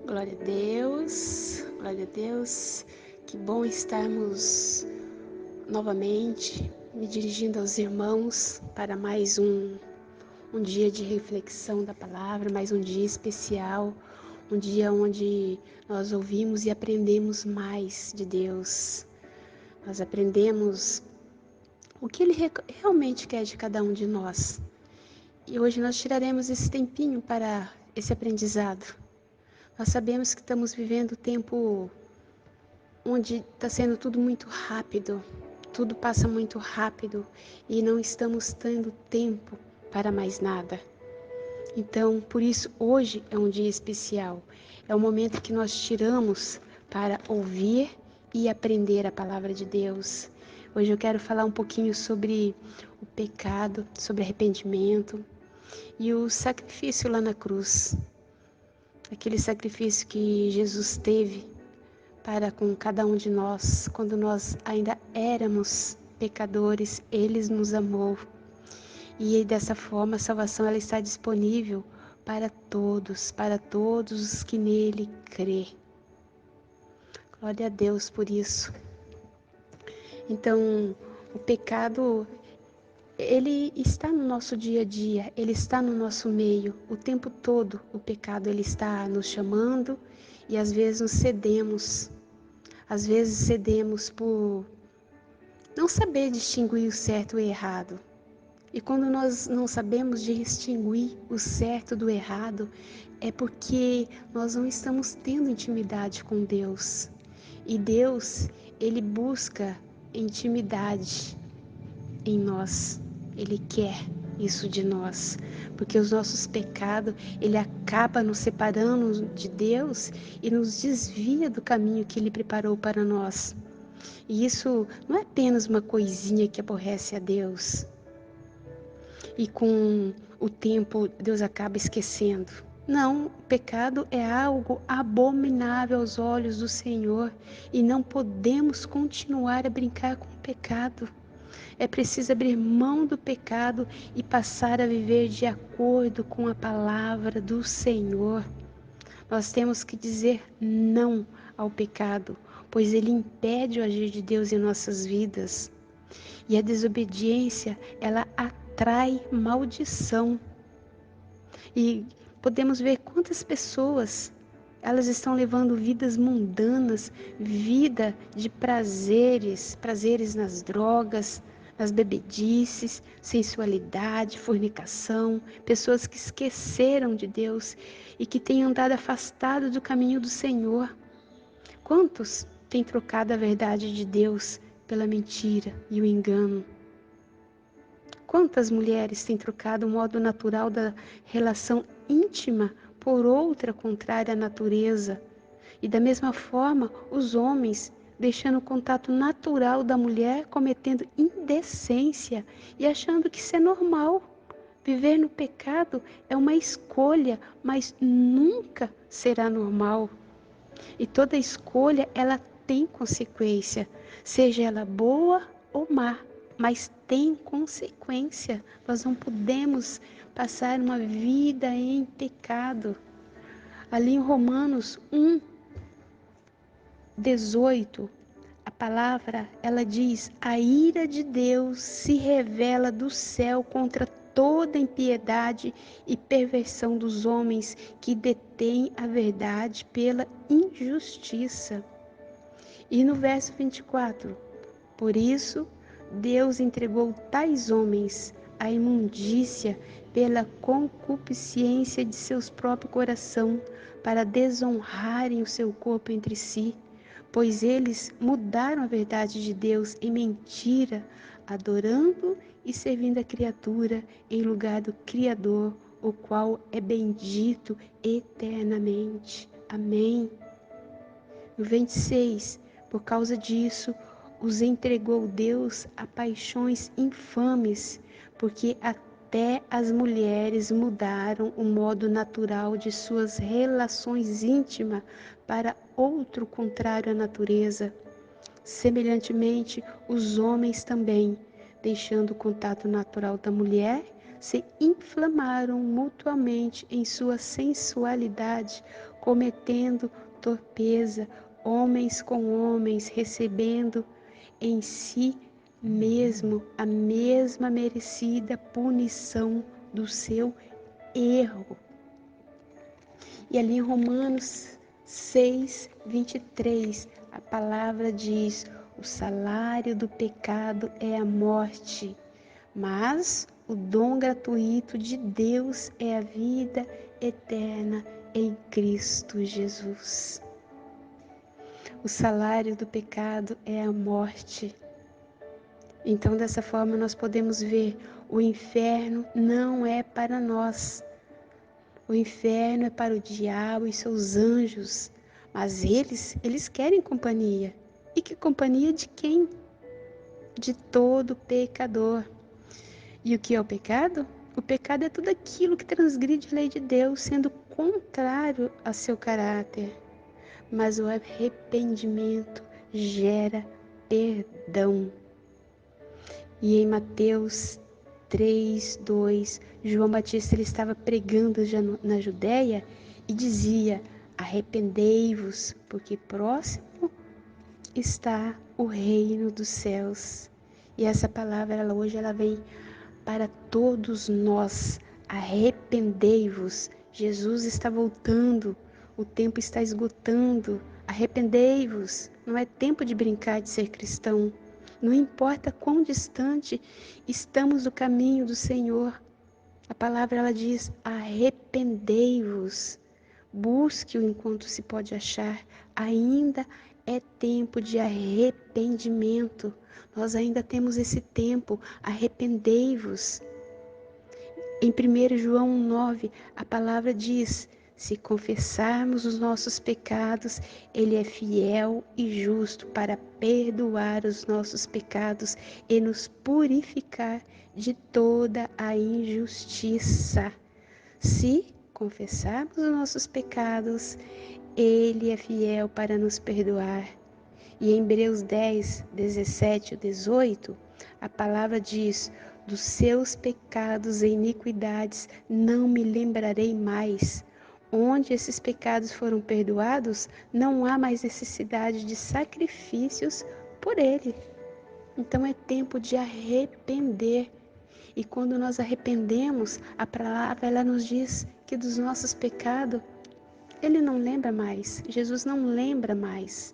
Glória a Deus, glória a Deus. Que bom estarmos novamente me dirigindo aos irmãos para mais um dia de reflexão da palavra, mais um dia especial, um dia onde nós ouvimos e aprendemos mais de Deus. Nós aprendemos o que Ele realmente quer de cada um de nós. E hoje nós tiraremos esse tempinho para esse aprendizado. Nós sabemos que estamos vivendo tempo onde está sendo tudo muito rápido, tudo passa muito rápido e não estamos tendo tempo para mais nada. Então, por isso, hoje é um dia especial. É o momento que nós tiramos para ouvir e aprender a palavra de Deus. Hoje eu quero falar um pouquinho sobre o pecado, sobre arrependimento e o sacrifício lá na cruz. Aquele sacrifício que Jesus teve para com cada um de nós, quando nós ainda éramos pecadores, Ele nos amou. E dessa forma a salvação ela está disponível para todos os que nele crê. Glória a Deus por isso. Então, o pecado, ele está no nosso dia a dia, ele está no nosso meio, o tempo todo o pecado ele está nos chamando e às vezes nos cedemos. Às vezes cedemos por não saber distinguir o certo e o errado. E quando nós não sabemos distinguir o certo do errado, é porque nós não estamos tendo intimidade com Deus. E Deus, Ele busca intimidade em nós. Ele quer isso de nós. Porque os nossos pecados, Ele acaba nos separando de Deus e nos desvia do caminho que Ele preparou para nós. E isso não é apenas uma coisinha que aborrece a Deus. E com o tempo Deus acaba esquecendo. Não, o pecado é algo abominável aos olhos do Senhor e não podemos continuar a brincar com o pecado. É preciso abrir mão do pecado e passar a viver de acordo com a palavra do Senhor. Nós temos que dizer não ao pecado, pois ele impede o agir de Deus em nossas vidas. E a desobediência, ela atrai maldição. E podemos ver quantas pessoas, elas estão levando vidas mundanas, vida de prazeres nas drogas, nas bebedices, sensualidade, fornicação, pessoas que esqueceram de Deus e que têm andado afastados do caminho do Senhor. Quantos têm trocado a verdade de Deus pela mentira e o engano? Quantas mulheres têm trocado o modo natural da relação íntima por outra contrária à natureza? E da mesma forma, os homens, deixando o contato natural da mulher, cometendo indecência e achando que isso é normal. Viver no pecado é uma escolha, mas nunca será normal. E toda escolha, ela tem consequência, seja ela boa ou má, mas tem consequência. Nós não podemos passar uma vida em pecado. Ali em Romanos 1:18, a palavra, ela diz: a ira de Deus se revela do céu contra toda impiedade e perversão dos homens que detêm a verdade pela injustiça. E no verso 24, por isso Deus entregou tais homens à imundícia pela concupiscência de seus próprios coração, para desonrarem o seu corpo entre si, pois eles mudaram a verdade de Deus em mentira, adorando e servindo a criatura em lugar do Criador, o qual é bendito eternamente. Amém. No 26, por causa disso, os entregou Deus a paixões infames, porque até as mulheres mudaram o modo natural de suas relações íntimas para outro contrário à natureza. Semelhantemente, os homens também, deixando o contato natural da mulher, se inflamaram mutuamente em sua sensualidade, cometendo torpeza, homens com homens, recebendo em si mesmo a mesma merecida punição do seu erro. E ali em Romanos 6:23, a palavra diz: o salário do pecado é a morte, mas o dom gratuito de Deus é a vida eterna em Cristo Jesus. O salário do pecado é a morte. Então, dessa forma, nós podemos ver: o inferno não é para nós. O inferno é para o diabo e seus anjos, mas eles querem companhia. E que companhia de quem? De todo pecador. E o que é o pecado? O pecado é tudo aquilo que transgride a lei de Deus, sendo contrário a seu caráter. Mas o arrependimento gera perdão. E em Mateus 3:2, João Batista ele estava pregando já na Judéia e dizia: arrependei-vos, porque próximo está o reino dos céus. E essa palavra hoje ela vem para todos nós. Arrependei-vos. Jesus está voltando, o tempo está esgotando. Arrependei-vos. Não é tempo de brincar de ser cristão. Não importa quão distante estamos do caminho do Senhor. A palavra ela diz: arrependei-vos. Busque-o enquanto se pode achar. Ainda é tempo de arrependimento. Nós ainda temos esse tempo. Arrependei-vos. Em 1 João 9, a palavra diz: se confessarmos os nossos pecados, Ele é fiel e justo para perdoar os nossos pecados e nos purificar de toda a injustiça. Se confessarmos os nossos pecados, Ele é fiel para nos perdoar. E em Hebreus 10, 17 e 18, a palavra diz: dos seus pecados e iniquidades não me lembrarei mais. Onde esses pecados foram perdoados, não há mais necessidade de sacrifícios por ele. Então é tempo de arrepender. E quando nós arrependemos, a palavra ela nos diz que dos nossos pecados, ele não lembra mais. Jesus não lembra mais.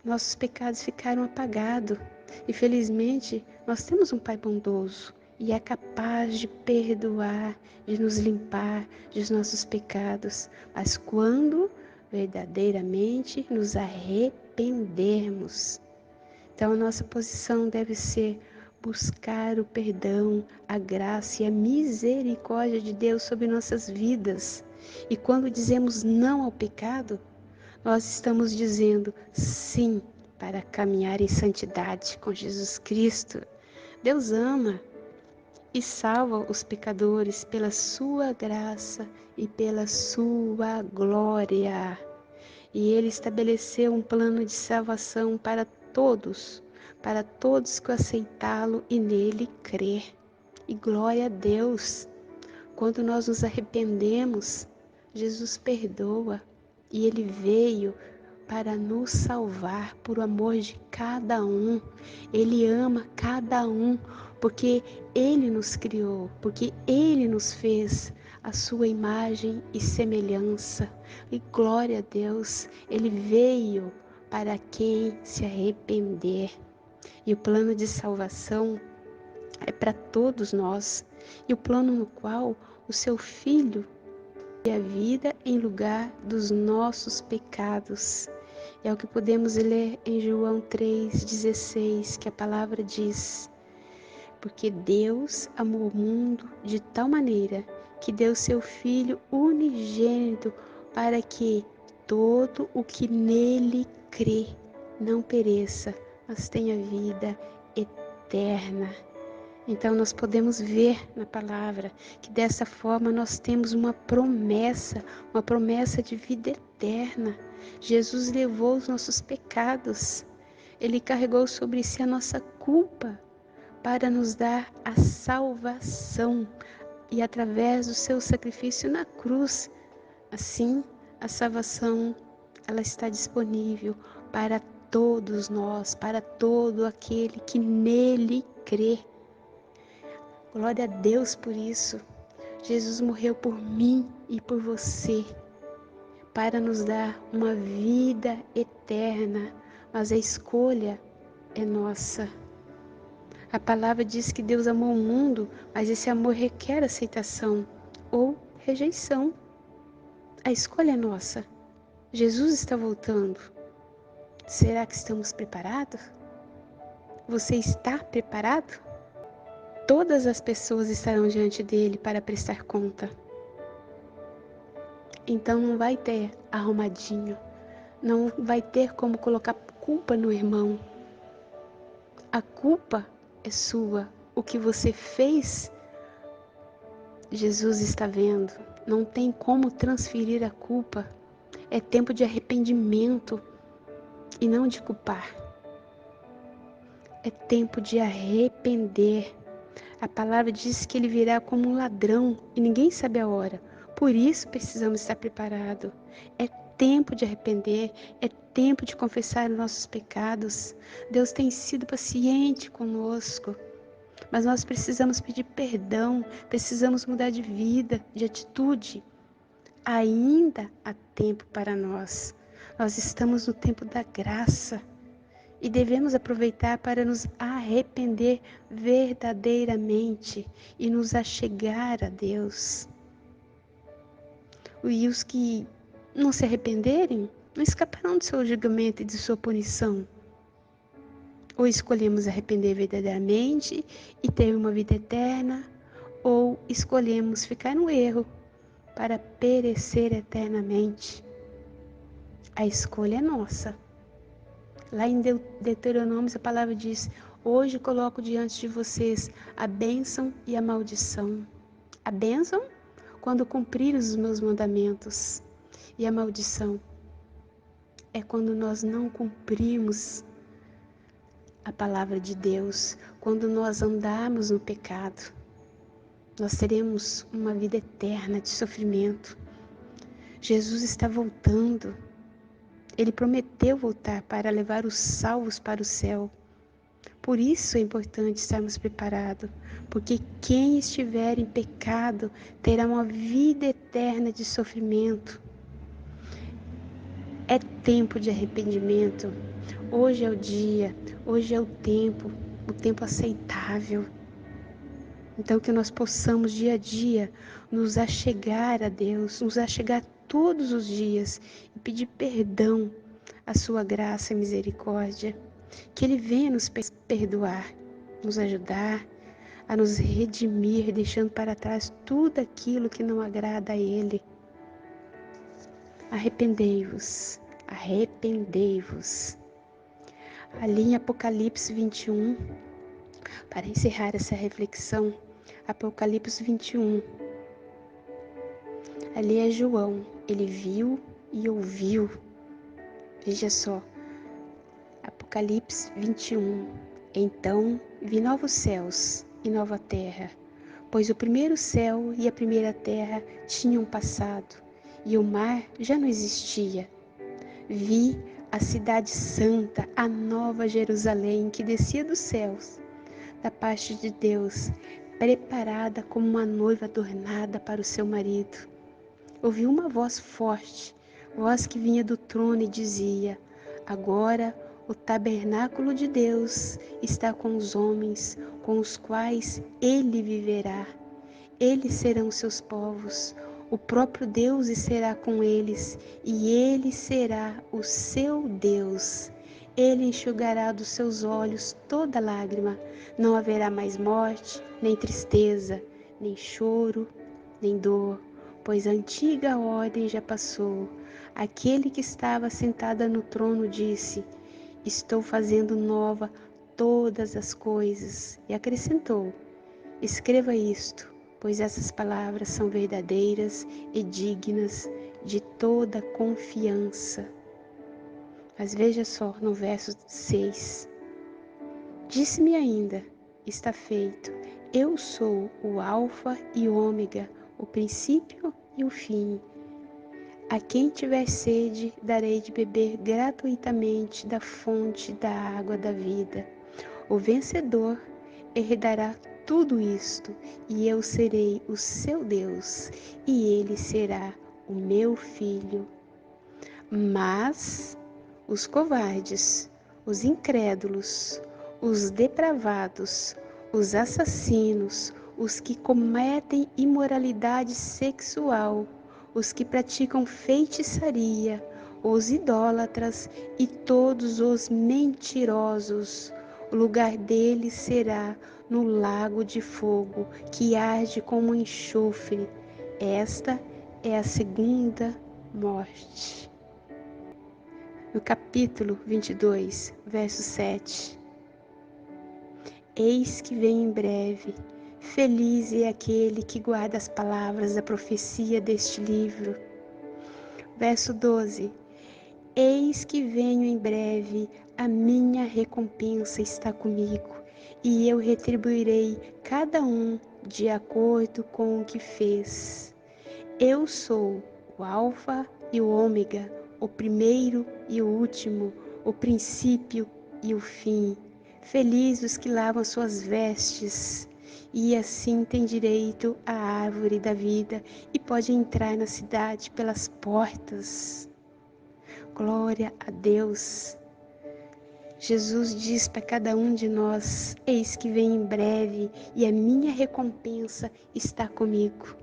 Nossos pecados ficaram apagados. E felizmente, nós temos um Pai bondoso e é capaz de perdoar, de nos limpar dos nossos pecados. Mas quando verdadeiramente nos arrependermos. Então, a nossa posição deve ser buscar o perdão, a graça e a misericórdia de Deus sobre nossas vidas. E quando dizemos não ao pecado, nós estamos dizendo sim para caminhar em santidade com Jesus Cristo. Deus ama e salva os pecadores pela sua graça e pela sua glória. E Ele estabeleceu um plano de salvação para todos que aceitá-lo e nele crer. E glória a Deus! Quando nós nos arrependemos, Jesus perdoa. E Ele veio para nos salvar por amor de cada um. Ele ama cada um, porque Ele nos criou, porque Ele nos fez a sua imagem e semelhança. E glória a Deus, Ele veio para quem se arrepender. E o plano de salvação é para todos nós. E o plano no qual o seu Filho a vida em lugar dos nossos pecados. É o que podemos ler em João 3,16, que a palavra diz: porque Deus amou o mundo de tal maneira que deu seu Filho unigênito para que todo o que nele crê não pereça, mas tenha vida eterna. Então nós podemos ver na palavra que dessa forma nós temos uma promessa de vida eterna. Jesus levou os nossos pecados, Ele carregou sobre si a nossa culpa para nos dar a salvação, e através do seu sacrifício na cruz, assim, a salvação, ela está disponível para todos nós, para todo aquele que nele crê. Glória a Deus por isso. Jesus morreu por mim e por você, para nos dar uma vida eterna, mas a escolha é nossa. A palavra diz que Deus amou o mundo, mas esse amor requer aceitação ou rejeição. A escolha é nossa. Jesus está voltando. Será que estamos preparados? Você está preparado? Todas as pessoas estarão diante dele para prestar conta. Então não vai ter arrumadinho, não vai ter como colocar culpa no irmão. A culpa é sua. O que você fez, Jesus está vendo. Não tem como transferir a culpa. É tempo de arrependimento e não de culpar. É tempo de arrepender. A palavra diz que ele virá como um ladrão e ninguém sabe a hora. Por isso precisamos estar preparados. É tempo de arrepender, é tempo de confessar os nossos pecados. Deus tem sido paciente conosco, mas nós precisamos pedir perdão, precisamos mudar de vida, de atitude. Ainda há tempo para nós. Nós estamos no tempo da graça. E devemos aproveitar para nos arrepender verdadeiramente e nos achegar a Deus. E os que não se arrependerem, não escaparão do seu julgamento e de sua punição. Ou escolhemos arrepender verdadeiramente e ter uma vida eterna, ou escolhemos ficar no erro para perecer eternamente. A escolha é nossa. Lá em Deuteronômio, a palavra diz: hoje coloco diante de vocês a bênção e a maldição. A bênção, quando cumprir os meus mandamentos. E a maldição é quando nós não cumprimos a palavra de Deus, quando nós andarmos no pecado. Nós teremos uma vida eterna de sofrimento. Jesus está voltando. Ele prometeu voltar para levar os salvos para o céu. Por isso é importante estarmos preparados, porque quem estiver em pecado terá uma vida eterna de sofrimento. É tempo de arrependimento. Hoje é o dia, hoje é o tempo aceitável. Então que nós possamos dia a dia nos achegar a Deus, nos achegar todos os dias e pedir perdão, a sua graça e misericórdia. Que Ele venha nos perdoar, nos ajudar a nos redimir, deixando para trás tudo aquilo que não agrada a Ele. Arrependei-vos, arrependei-vos. Ali em Apocalipse 21, para encerrar essa reflexão, Apocalipse 21, ali é João, ele viu e ouviu. Veja só, Apocalipse 21, então vi novos céus e nova terra, pois o primeiro céu e a primeira terra tinham passado, e o mar já não existia. Vi a cidade santa, a nova Jerusalém, que descia dos céus, da parte de Deus, preparada como uma noiva adornada para o seu marido. Ouvi uma voz forte, voz que vinha do trono e dizia: agora o tabernáculo de Deus está com os homens, com os quais ele viverá. Eles serão seus povos, o próprio Deus será com eles, e ele será o seu Deus. Ele enxugará dos seus olhos toda lágrima. Não haverá mais morte, nem tristeza, nem choro, nem dor, pois a antiga ordem já passou. Aquele que estava sentado no trono disse: estou fazendo nova todas as coisas. E acrescentou: escreva isto, pois essas palavras são verdadeiras e dignas de toda confiança. Mas veja só no verso 6. Disse-me ainda: está feito. Eu sou o Alfa e o Ômega, o princípio e o fim. A quem tiver sede, darei de beber gratuitamente da fonte da água da vida. O vencedor herdará tudo isto, e eu serei o seu Deus, e ele será o meu filho. Mas os covardes, os incrédulos, os depravados, os assassinos, os que cometem imoralidade sexual, os que praticam feitiçaria, os idólatras e todos os mentirosos, o lugar deles será no lago de fogo, que arde como enxofre. Esta é a segunda morte. No capítulo 22, verso 7. Eis que vem em breve, feliz é aquele que guarda as palavras da profecia deste livro. Verso 12. Eis que venho em breve, a minha recompensa está comigo, e eu retribuirei cada um de acordo com o que fez. Eu sou o Alfa e o Ômega, o primeiro e o último, o princípio e o fim. Felizes os que lavam suas vestes, e assim têm direito à árvore da vida e podem entrar na cidade pelas portas. Glória a Deus. Jesus diz para cada um de nós: eis que vem em breve e a minha recompensa está comigo.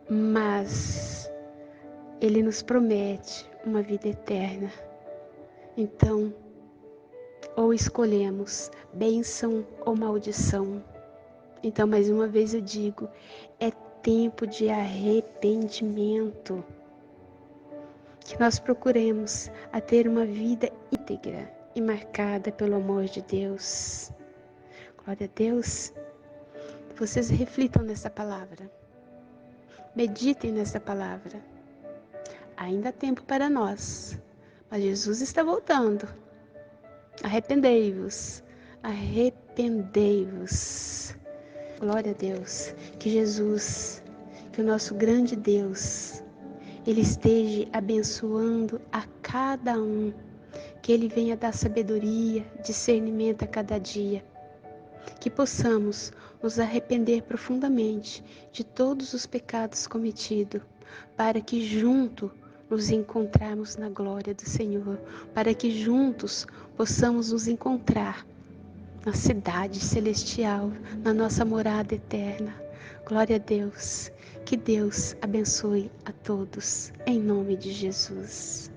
Mas Ele nos promete uma vida eterna. Então, ou escolhemos bênção ou maldição. Então, mais uma vez eu digo, é tempo de arrependimento. Que nós procuremos a ter uma vida íntegra e marcada pelo amor de Deus. Glória a Deus. Vocês reflitam nessa palavra. Meditem nessa palavra. Ainda há tempo para nós, mas Jesus está voltando. Arrependei-vos, arrependei-vos. Glória a Deus, que Jesus, que o nosso grande Deus, Ele esteja abençoando a cada um, que Ele venha dar sabedoria, discernimento a cada dia, que possamos nos arrepender profundamente de todos os pecados cometidos, para que juntos nos encontrarmos na glória do Senhor, para que juntos possamos nos encontrar na cidade celestial, na nossa morada eterna. Glória a Deus. Que Deus abençoe a todos, em nome de Jesus.